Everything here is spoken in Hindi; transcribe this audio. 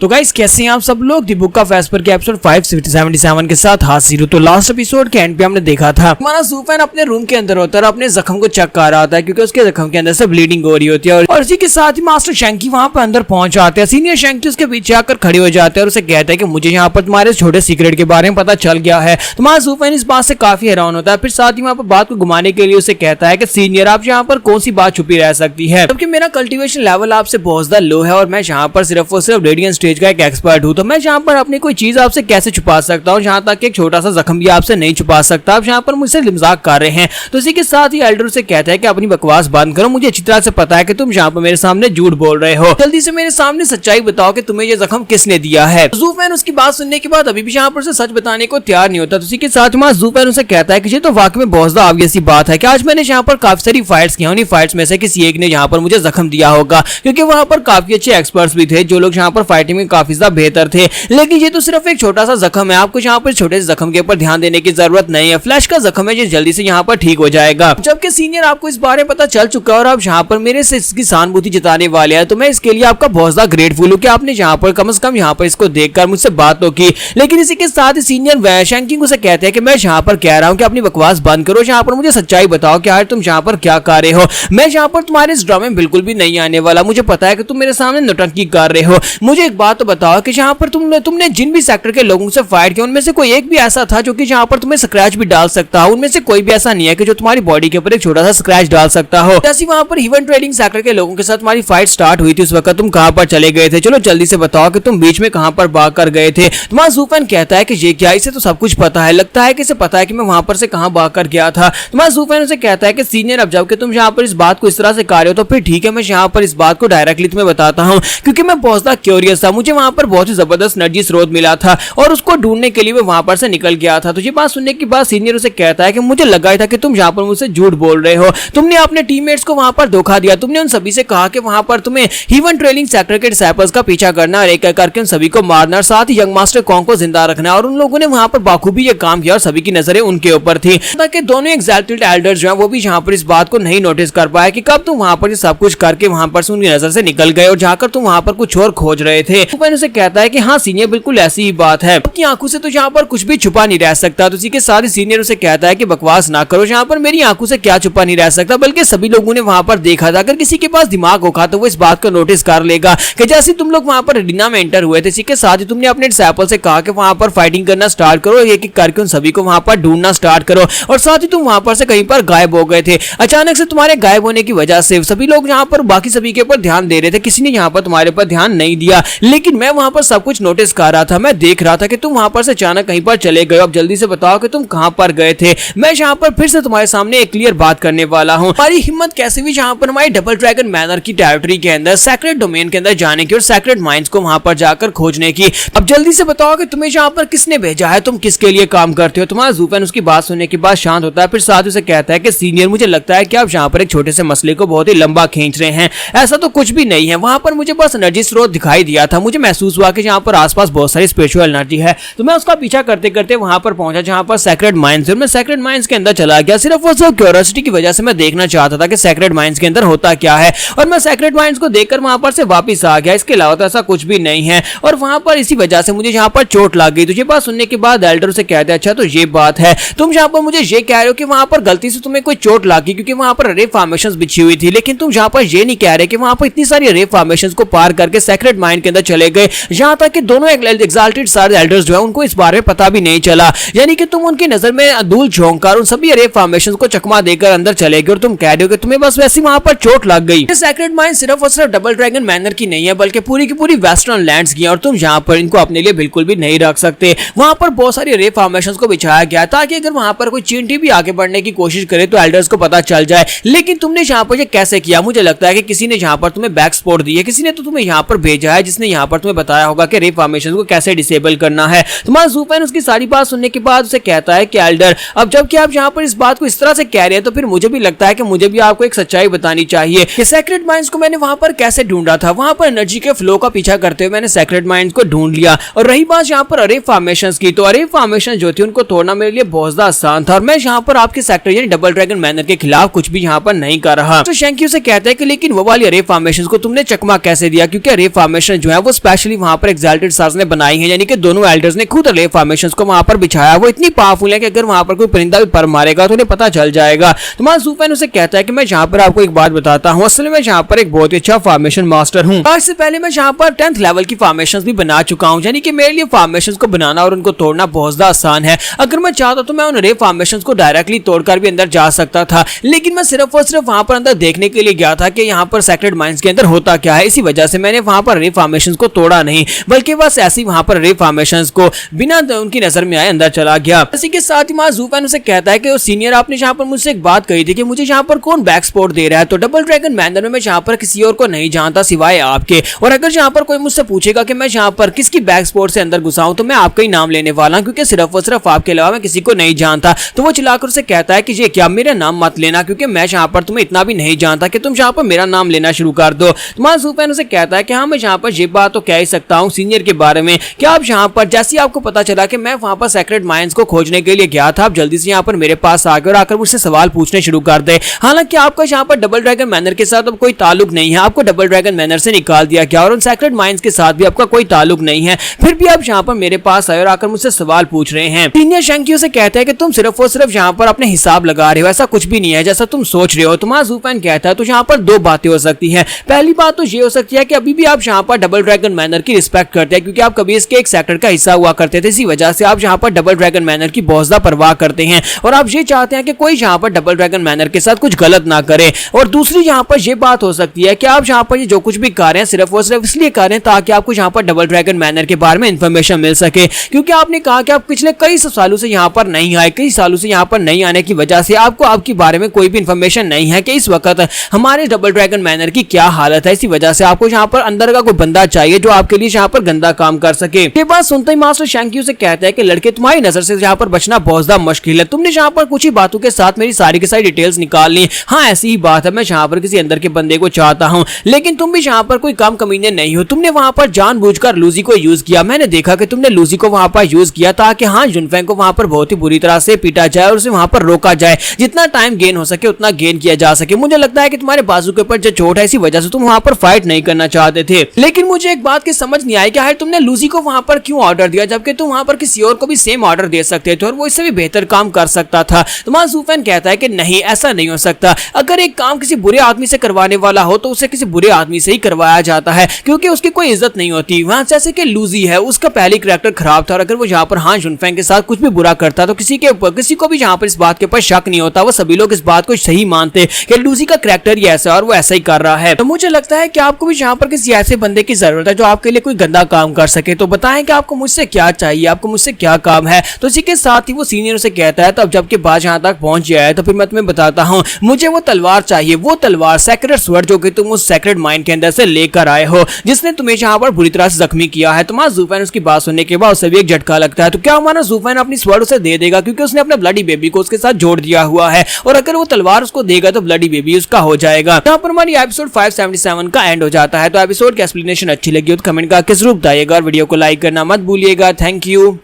तो गाइस कैसे हैं आप सब लोग। दी बुक ऑफ एस्पर के एपिसोड 577 के साथ हाजिर हूं। तो लास्ट एपिसोड के एंड पे हमने देखा था हमारा सुफैन अपने रूम के अंदर होता है और अपने जख्म को चेक कर रहा था क्योंकि उसके जख्म के अंदर से ब्लीडिंग हो रही होती है और इसी के साथ ही मास्टर शैंकी वहां पर अंदर पहुंच जाते हैं। सीनियर शैंकी उसके पीछे आकर खड़े हो जाते हैं और उसे कहता है कि मुझे यहाँ पर तुम्हारे छोटे सीक्रेट के बारे में पता चल गया है। तुम्हारा सुफैन इस बात से काफी हैरान होता है। फिर साथ ही वहां पर बात को घुमाने के लिए उसे कहता है कि सीनियर आप यहाँ पर कौन सी बात छुपी रह सकती है, जबकि मेरा कल्टीवेशन लेवल आपसे बहुत ज्यादा लो है और मैं यहाँ पर सिर्फ और सिर्फ रेडियंट स्टेज का एक एक्सपर्ट हूँ। तो मैं यहाँ पर अपनी कोई चीज आपसे कैसे छुपा सकता हूँ, यहाँ तक एक छोटा सा जख्म भी आपसे नहीं छुपा सकता। आप यहाँ पर मुझसे मजाक कर रहे हैं। तो इसी के साथ ही एल्डर से कहता है कि अपनी बकवास बंद करो, मुझे अच्छी तरह से पता है कि तुम यहाँ पर मेरे सामने झूठ बोल रहे हो। जल्दी से मेरे सामने सच्चाई बताओ कि तुम्हें ये जख्म किसने दिया है। ज़ूफैन उसकी बात सुनने के बाद अभी भी यहाँ पर सच बताने को तैयार नहीं होता। तो इसी के साथ ही ज़ूफैन उसे कहता है कि ये तो वाकई में बहुत ज्यादा ऑब्वियस सी बात है कि आज मैंने यहाँ पर काफी सारी फाइट्स की, उन्हीं फाइट्स में से किसी एक ने यहाँ पर मुझे जख्म दिया होगा क्योंकि वहां पर काफी अच्छे एक्सपर्ट्स भी थे जो लोग यहाँ पर फाइटिंग में काफी ज्यादा बेहतर थे। लेकिन ये तो सिर्फ एक छोटा सा जख्म है, आपको यहाँ पर छोटे से जख्म के ऊपर ध्यान देने की जरूरत नहीं है। फ्लैश का जख्म है जो जल्दी से यहाँ पर ठीक हो जाएगा। जबकि सीनियर आपको इस बारे में पता चल चुका है और आप यहाँ पर मेरे से इसकी सहानुभूति जताने वाले हैं, तो मैं इसके लिए आपका बहुत ज्यादा ग्रेटफुल हूँ कि आपने यहाँ पर कम से कम यहाँ पर इसको देखकर मुझसे बात तो की। लेकिन इसी के साथ ही सीनियर शैंकी उसे कहते हैं कि मैं यहाँ पर कह रहा हूँ कि अपनी बकवास बंद करो, यहाँ पर मुझे सच्चाई बताओ कि यार तुम यहाँ पर क्या कर रहे हो। मैं यहाँ पर तुम्हारे इस ड्रामे में बिल्कुल भी नहीं आने वाला। मुझे पता है कि तुम मेरे सामने नौटंकी कर रहे हो। मुझे एक बात तो बताओ कि यहाँ पर तुमने जिन भी सेक्टर के लोगों से फाइट किया उनमें से कोई एक भी ऐसा था जो कि यहाँ पर तुम्हें स्क्रैच भी डाल सकता हो। उनमें से कोई भी ऐसा नहीं है कि जो तुम्हारी बॉडी के ऊपर एक छोटा सा स्क्रैच डाल सकता हो। जैसे वहां पर हीवन ट्रेडिंग सेक्टर के लोगों के साथ तुम्हारी फाइट स्टार्ट हुई थी उस वक्त तुम कहां पर चले गए थे। चलो जल्दी से बताओ कि तुम बीच में कहां पर भाग कर गए थे। तुम्हारा ज़ूफैन कहता है कि ये क्या, इसे तो सब कुछ पता है, लगता है कि इसे पता है कि मैं वहां पर से कहां भाग कर गया था। तुम्हारा ज़ूफैन उसे कहता है कि सीनियर अब जबकि तुम यहाँ पर इस बात को इस तरह से कर रहे हो तो फिर ठीक है, मैं यहाँ पर इस बात को डायरेक्टली तुम्हें बताता हूँ क्योंकि मैं बहुत ज्यादा क्यूरियस था। मुझे वहां पर बहुत ही जबरदस्त एनर्जी स्रोत मिला था और उसको ढूंढने के लिए मैं वहां पर से निकल गया था। तो ये बात सुनने के बाद सीनियर उसे कहता है कि मुझे लगा ही था कि तुम यहाँ पर मुझसे झूठ बोल रहे हो। तुमने अपने टीममेट्स को वहां पर धोखा दिया। तुमने उन सभी से कहा कि वहां पर तुम्हें हीवन ट्रेनिंग सेक्टर के डिसाइपल्स का पीछा करना और एक एक करके उन सभी को मारना और साथ ही यंग मास्टर कॉन्ग को जिंदा रखना, और उन लोगों ने वहां पर बाखूबी ये काम किया और सभी की नजरें उनके ऊपर थी ताकि दोनों एग्जैल्टेड एल्डर्स जो हैं वो भी यहाँ पर इस बात को नहीं नोटिस कर पाए कि कब तुम वहां पर सब कुछ करके वहां पर से उनकी नजर से निकल गए और जाकर तुम वहां पर कुछ और खोज रहे थे। ज़ूफैन उसे कहता है कि हाँ सीनियर बिल्कुल ऐसी ही बात है, आपकी आंखों से तो यहाँ पर कुछ भी छुपा नहीं रह सकता। तो इसी के साथ ही सीनियर उसे कहता है कि बकवास ना करो, यहाँ पर मेरी आंखों से क्या छुपा नहीं रह सकता, बल्कि सभी लोगों ने वहां पर देखा था। अगर किसी के पास दिमाग होगा तो वो इस बात को नोटिस कर लेगा कि जैसे तुम लोग वहां पर एरिना में एंटर हुए थे, इसी के साथ ही तुमने अपने डिसाइपल से कहा कि वहां पर फाइटिंग करना स्टार्ट करो, एक एक करके उन सभी को वहां पर ढूंढना स्टार्ट करो, और साथ ही तुम वहां पर से कहीं पर गायब हो गए थे। अचानक से तुम्हारे गायब होने की वजह से सभी लोग यहाँ पर बाकी सभी के ऊपर ध्यान दे रहे थे, किसी ने यहाँ पर तुम्हारे पर ध्यान नहीं दिया। लेकिन मैं वहां पर सब कुछ नोटिस कर रहा था, मैं देख रहा था कि तुम वहां पर से अचानक कहीं पर चले गए। अब जल्दी से बताओ कि तुम कहां पर गए थे। मैं यहाँ पर फिर से तुम्हारे सामने एक क्लियर बात करने वाला हूँ। हमारी हिम्मत कैसे भी यहाँ पर हमारी डबल ड्रैगन मैनर की टेरिटरी के अंदर सेक्रेट डोमेन के अंदर जाने की और सेक्रेट माइंस को वहां पर जाकर खोजने की। अब जल्दी से बताओ कि तुम्हें यहाँ पर किसने भेजा है, तुम किसके लिए काम करते हो। तुम्हारा ज़ूफैन उसकी बात सुनने के बाद शांत होता है, फिर साथ उसे कहता है कि सीनियर मुझे लगता है कि आप यहाँ पर एक छोटे से मसले को बहुत ही लंबा खींच रहे हैं। ऐसा तो कुछ भी नहीं है, वहां पर मुझे बस एनर्जी स्रोत दिखाई दिया था, मुझे महसूस हुआ कि यहाँ पर आसपास बहुत सारी स्पिरिचुअल एनर्जी है, तो मैं उसका पीछा करते करते वहां पर पहुंचा जहां पर सेक्रेट माइंस है। मैं सेक्रेट माइंस के अंदर चला गया, सिर्फ वो क्यूरियोसिटी की वजह से मैं देखना चाहता था कि सेक्रेट माइंस के अंदर होता क्या है, और मैं सेक्रेट माइंस को देखकर वहां पर से वापस आ गया। इसके अलावा तो ऐसा कुछ भी नहीं है, और वहां पर इसी वजह से मुझे यहाँ पर चोट लग गई। तो ये बात सुनने के बाद एल्डर से कहते हैं अच्छा तो ये बात है, तुम यहाँ पर मुझे ये कह रहे हो कि वहां पर गलती से तुम्हें कोई चोट लगी क्योंकि वहां पर रे फॉर्मेशंस बिछी हुई थी, लेकिन तुम यहाँ पर ये नहीं कह रहे कि वहां पर इतनी सारी रे फॉर्मेशंस को पार करके सेक्रेट माइंड के अंदर चले गए, यहाँ तक कि दोनों एग्जाल्टेड सारे एल्डर्स जो है उनको इस बारे में पता भी नहीं चला। यानी कि तुम उनकी नजर में धूल झोंककर उन सभी रे फॉर्मेशंस को चकमा देकर अंदर चले गए और तुम कह रहे हो कि तुम्हें बस वैसे वहां पर चोट लग गई। सेक्रेट माइंड सिर्फ और सिर्फ डबल ड्रैगन मैनर की नहीं है बल्कि पूरी की पूरी वेस्टर्न लैंड्स की है, और तुम यहाँ पर इनको अपने लिए बिल्कुल भी नहीं रख सकते। वहां पर बहुत सारी रे फॉर्मेशंस को बिछाया गया ताकि अगर वहां पर कोई चींटी भी आगे बढ़ने की कोशिश करे तो एल्डर्स को पता चल जाए। लेकिन तुमने यहाँ पर ये कैसे किया? मुझे लगता है कि किसी ने यहाँ पर तुम्हें बैक सपोर्ट दी है, किसी ने तो तुम्हें यहाँ पर भेजा है जिसने यहाँ पर तुम्हें बताया होगा कि रे फॉर्मेशन को कैसे डिसेबल करना है। तुम्हारा ज़ूफैन उसकी सारी बात सुनने के बाद उसे कहता है कि एल्डर अब जबकि आप यहाँ पर इस बात को इस तरह से कह रहे हैं तो फिर मुझे भी लगता है कि मुझे भी आपको एक सच्चाई बतानी चाहिए कि सेक्रेट माइंड्स को मैंने वहां पर कैसे ढूंढा था। वहां पर एनर्जी के फ्लो का पीछा करते हुए मैंने सेक्रेट माइंड्स को ढूंढ लिया। और रही बात यहाँ पर अरे फॉर्मेशंस की, तो अरे फॉर्मेशन जो थी उनको तोड़ना मेरे लिए बहुत ज्यादा आसान था, और मैं यहाँ पर आपके सेक्टर यानी डबल ड्रैगन मैनर के खिलाफ कुछ भी यहाँ पर नहीं कर रहा। तो शैंकी उसे कहता है कि लेकिन वो वाली अरे फॉर्मेशंस को तुमने चकमा कैसे दिया, क्योंकि अरे फॉर्मेशन जो है वो स्पेशली वहां पर एक्साल्टेड स्टार्स ने बनाई है, यानी कि दोनों एल्डर्स ने खुद रे फॉर्मेशंस को वहां पर बिछाया। वो इतनी पावरफुल है कि अगर वहां पर कोई परिंदा भी पर मारेगा तो उन्हें पता चल जाएगा। तो वहां सुफैन उसे कहता है कि मैं यहाँ पर आपको एक बात बताता हूँ, असल में यहाँ पर एक बहुत ही अच्छा फॉर्मेशन मास्टर हूँ। आज से पहले मैं यहाँ पर 10th लेवल की फॉर्मेशंस भी बना चुका हूँ, यानी कि मेरे लिए फॉर्मेशंस को बनाना और उनको तोड़ना बहुत ज्यादा आसान है। अगर मैं चाहता तो मैं उन रे फॉर्मेशंस को डायरेक्टली तोड़कर भी अंदर जा सकता था, लेकिन मैं सिर्फ और सिर्फ वहां पर अंदर देखने के लिए गया था कि यहाँ पर सेक्रेड माइंस के अंदर होता क्या है। इसी वजह से मैंने वहां पर रे फॉर्मेशंस को तोड़ा नहीं, बल्कि बस ऐसे ही वहां पर रे फॉर्मेशंस को बिना उनकी नजर में आए अंदर चला गया। इसी के साथ ही सुफैन उसे कहता है कि सीनियर आपने यहाँ पर मुझसे एक बात कही थी कि मुझे यहाँ पर कौन बैक सपोर्ट दे रहा है, तो डबल ड्रैगन मैनर में मैं यहाँ पर किसी और को नहीं जानता सिवाय आपके, और अगर यहाँ पर कोई मुझसे पूछेगा कि मैं यहाँ पर किसकी बैक सपोर्ट से अंदर घुसा हूं तो मैं आपका ही नाम लेने वाला हूं, क्योंकि सिर्फ और सिर्फ आपके अलावा मैं किसी को नहीं जानता। तो वो चिल्लाकर उसे कहता है कि ये क्या मेरा नाम मत लेना, क्योंकि मैं यहाँ पर तुम्हें इतना भी नहीं जानता कि तुम यहाँ पर मेरा नाम लेना शुरू कर दो। तो सुफैन उसे कहता है कि हाँ मैं यहाँ पर ये बात तो कह ही सकता हूँ सीनियर के बारे में, क्या आप यहाँ पर जैसे आपको पता चला कि मैं वहां पर सेक्रेड माइंस को खोजने के लिए गया था, आप जल्दी से यहाँ पर मेरे पास आ गए और आकर मुझसे सवाल पूछने शुरू कर दे। हालांकि आपका यहाँ पर डबल ड्रैगन मैनर के साथ अब कोई ताल्लुक नहीं है, आपको डबल ड्रैगन मैनर से निकाल दिया गया और उन सेक्रेड माइंस के साथ भी आपका कोई ताल्लुक नहीं है, फिर भी आप यहाँ पर मेरे पास आए और आकर मुझसे सवाल पूछ रहे हैं। सीनियर शंकी से कहता है कि तुम सिर्फ और सिर्फ यहाँ पर अपने हिसाब लगा रहे हो, ऐसा कुछ भी नहीं है जैसा तुम सोच रहे हो। तुम्हारा सुफैन कहता है तो यहाँ पर दो बातें हो सकती हैं। पहली बात तो ये हो सकती है कि अभी भी आप यहाँ पर डबल ड्रैगन मैनर की रिस्पेक्ट करते हैं, क्योंकि आप कभी इसके एक सेक्टर का हिस्सा हुआ करते थे, इसी वजह से आप यहाँ पर डबल ड्रैगन मैनर की बहुत ज्यादा परवाह करते हैं और आप ये चाहते हैं कि कोई यहाँ पर डबल ड्रैगन मैनर के साथ कुछ गलत ना करे। और दूसरी यहाँ पर यह बात हो सकती है कि आप यहाँ पर जो कुछ भी कर रहे हैं सिर्फ और सिर्फ इसलिए कर रहे हैं ताकि आपको यहाँ पर डबल ड्रैगन मैनर के बारे में इंफॉर्मेशन मिल सके, क्योंकि आपने कहा कि आप पिछले कई सालों से यहाँ पर नहीं आए, कई सालों से यहाँ पर नहीं आने की वजह से आपको आपके बारे में कोई भी इंफॉर्मेशन नहीं है कि इस वक्त हमारे डबल ड्रैगन मैनर की क्या हालत है। इसी वजह से आपको यहाँ पर अंदर का कोई बंदा चाहिए जो आपके लिए यहाँ पर गंदा काम कर सके। ये बात सुनते ही मास्टर शैंक्यू से कहता है कि लड़के तुम्हारी नजर से यहाँ पर बचना बहुत ज्यादा मुश्किल है, तुमने यहाँ पर कुछ ही बातों के साथ मेरी सारी की सारी डिटेल्स निकाल ली। हाँ ऐसी ही बात है, मैं यहाँ पर किसी अंदर के बंदे को चाहता हूँ, लेकिन तुम भी यहाँ पर कोई कम कमीने नहीं हो। तुमने वहां पर जानबूझकर लूजी को यूज किया, मैंने देखा कि तुमने लूजी को वहां पर यूज किया ताकि हाँ जुनफेंग को वहां पर बहुत ही बुरी तरह से पीटा जाए और उसे वहां पर रोका जाए, जितना टाइम गेन हो सके उतना गेन किया जा सके। मुझे लगता है कि तुम्हारे बाजू के ऊपर जो चोट है इसी वजह से तुम वहां पर फाइट नहीं करना चाहते थे, लेकिन मुझे एक बात की समझ नहीं आई कि यार तुमने लूजी को वहां पर क्यों ऑर्डर दिया जबकि तुम वहां पर किसी और को भी सेम ऑर्डर दे सकते थे और वो इससे भी बेहतर काम कर सकता था। तो सुफैन कहता है कि नहीं ऐसा नहीं हो सकता, अगर एक काम किसी बुरे आदमी से करवाने वाला हो तो उसे किसी बुरे आदमी से ही करवाया जाता है, क्योंकि उसकी कोई इज्जत नहीं होती। वहां जैसे कि लूजी है उसका पहली कैरेक्टर खराब था और अगर वो यहाँ पर हाँ जुनफेंग के साथ कुछ भी बुरा करता तो किसी को भी यहाँ पर इस बात के ऊपर शक नहीं होता, वो सभी लोग इस बात को सही मानते कि लूजी का कैरेक्टर ही ऐसा और वो ऐसा ही कर रहा है। तो मुझे लगता है कि आपको भी यहाँ पर किसी ऐसे बंदे की जरूरत है जो आपके लिए कोई गंदा काम कर सके। तो बताएं कि आपको मुझसे क्या चाहिए, आपको मुझसे क्या काम है। तो इसी के साथ ही वो सीनियर से कहता है तो अब जबकि बात यहाँ तक पहुंच गया है तो फिर मैं तुम्हें बताता हूँ, मुझे वो तलवार चाहिए, वो तलवार सेक्रेड स्वॉर्ड जो कि तुम उस सेक्रेड माइंड के अंदर से लेकर आए हो जिसने तुम्हें यहाँ पर बुरी तरह से जख्मी किया है। तुम्हारा जुफैन उसकी बात सुनने के बाद उसे भी एक झटका लगता है। तो क्या हमारा जुफैन अपनी स्वॉर्ड उसे दे देगा, क्योंकि उसने अपने ब्लडी बेबी को उसके साथ जोड़ दिया हुआ है और अगर वो तलवार उसको देगा तो ब्लडी बेबी उसका हो जाएगा। यहाँ पर हमारी एपिसोड 577 का एंड हो जाता है। तो एपिसोड की एक्सप्लेनेशन अच्छी लगी हो तो कमेंट करके जरूर बताइएगा और वीडियो को लाइक करना मत भूलिएगा। Thank you.